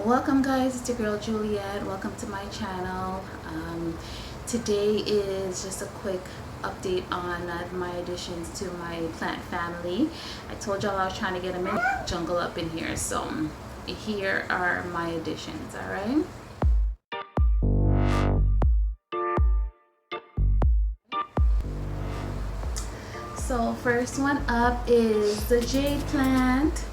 Welcome guys, it's your girl Juliet. Welcome to my channel. Today is just a quick update on my additions to my plant family. I told y'all I was trying to get a mini jungle up in here, so here are my additions. Alright, so first one up is the Jade Plant.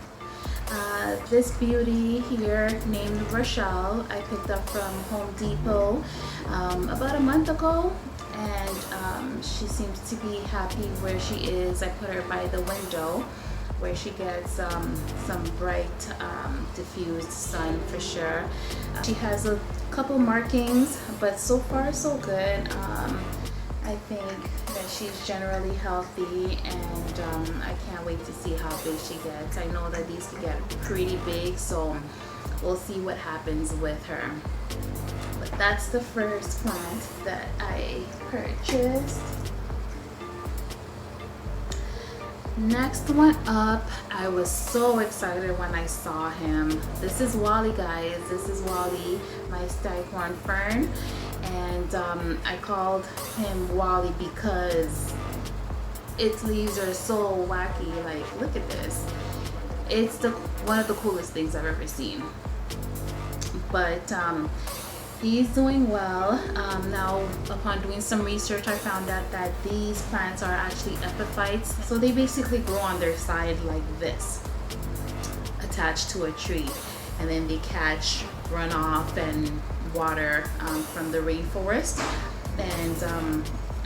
This beauty here named Rochelle I picked up from Home Depot about a month ago, and she seems to be happy where she is. I put her by the window where she gets some bright diffused sun for sure. She has a couple markings, but so far so good. I think that she's generally healthy, and I can't wait to see how big she gets. I know that these can get pretty big, so we'll see what happens with her. But that's the first plant that I purchased. Next one up, I was so excited when I saw him. This is Wally, guys. This is Wally, my Staghorn Fern. And I called him Wally because its leaves are so wacky. Like, look at this. It's one of the coolest things I've ever seen. But he's doing well. Now, upon doing some research, I found out that these plants are actually epiphytes. So they basically grow on their side like this, attached to a tree. And then they catch runoff and water from the rainforest. And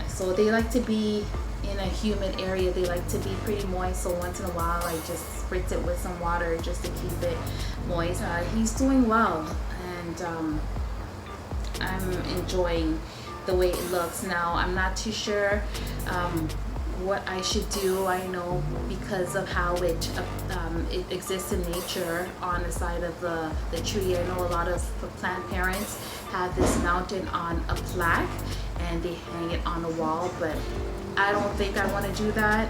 so they like to be in a humid area. They like to be pretty moist. So once in a while, I just spritz it with some water just to keep it moist. He's doing well. And I'm enjoying the way it looks. Now, I'm not too sure what I should do. I know because of how it exists in nature on the side of the tree. I know a lot of plant parents have this mounted on a plaque and they hang it on the wall, but I don't think I want to do that.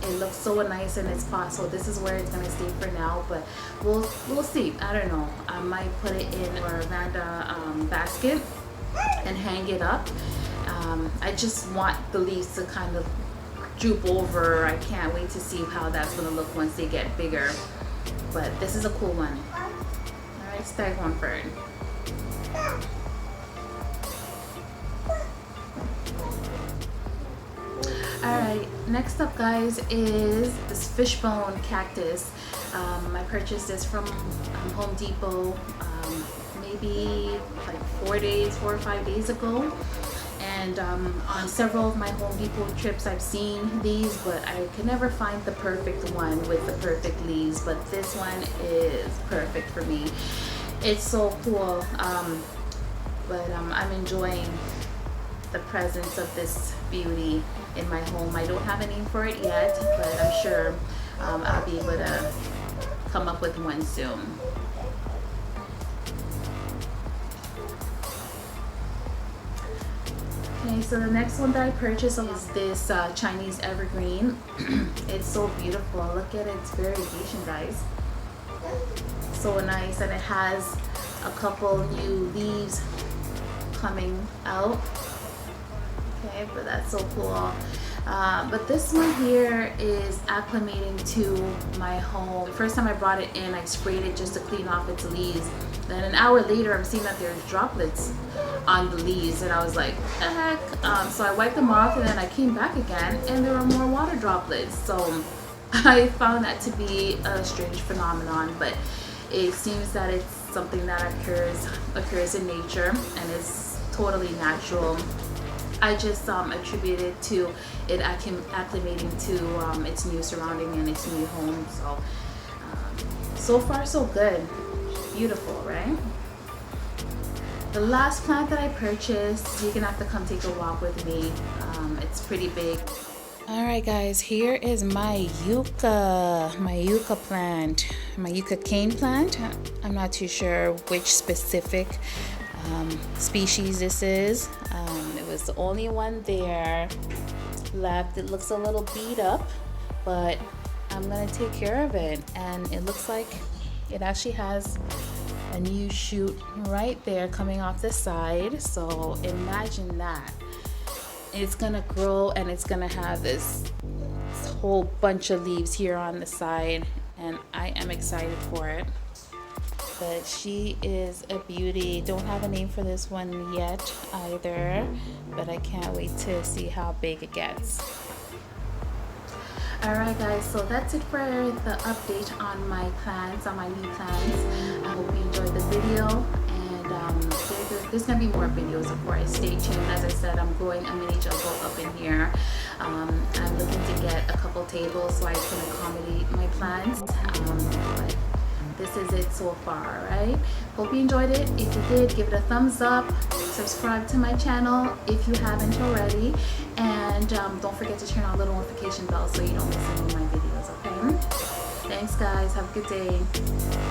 It looks so nice in its pot, so this is where it's going to stay for now, but we'll see. I don't know. I might put it in a Vanda basket and hang it up. I just want the leaves to kind of droop over. I can't wait to see how that's going to look once they get bigger, but this is a cool one. All right, Staghorn Fern. Alright, next up guys is this Fishbone Cactus. I purchased this from Home Depot maybe like 4 or 5 days ago. And on several of my Home Depot trips I've seen these, but I could never find the perfect one with the perfect leaves. But this one is perfect for me. It's so cool. But I'm enjoying the presence of this beauty in my home. I don't have a name for it yet, but I'm sure I'll be able to come up with one soon. Okay, so the next one that I purchased is this Chinese Evergreen. It's so beautiful. Look at its variegation, guys. So nice, and it has a couple new leaves coming out. Okay, but that's so cool. But this one here is acclimating to my home. The first time I brought it in, I sprayed it just to clean off its leaves. Then an hour later, I'm seeing that there's droplets on the leaves, and I was like, the heck? So I wiped them off, and then I came back again, and there were more water droplets. So I found that to be a strange phenomenon, but it seems that it's something that occurs in nature, and it's totally natural. I just attribute it to it acclimating to its new surrounding and its new home. So far so good. Beautiful, right? The last plant that I purchased, you're gonna have to come take a walk with me. It's pretty big. All right, guys, here is my yucca plant, my yucca cane plant. I'm not too sure which specific species this is. It was the only one there left. It looks a little beat up, but I'm gonna take care of it, and it looks like it actually has a new shoot right there coming off the side. So imagine that. It's gonna grow and it's gonna have this whole bunch of leaves here on the side, and I am excited for it. But she is a beauty. Don't have a name for this one yet either, but I can't wait to see how big it gets. Alright guys, so that's it for the update on my plants, on my new plants. I hope you enjoyed the video, and there's going to be more videos, of course. Stay tuned. As I said, I'm growing a mini jungle up in here. I'm looking to get a couple tables so I can accommodate my plants. But this is it so far, right? Hope you enjoyed it. If you did, give it a thumbs up. Subscribe to my channel if you haven't already. And don't forget to turn on the little notification bell so you don't miss any of my videos, okay? Thanks guys. Have a good day.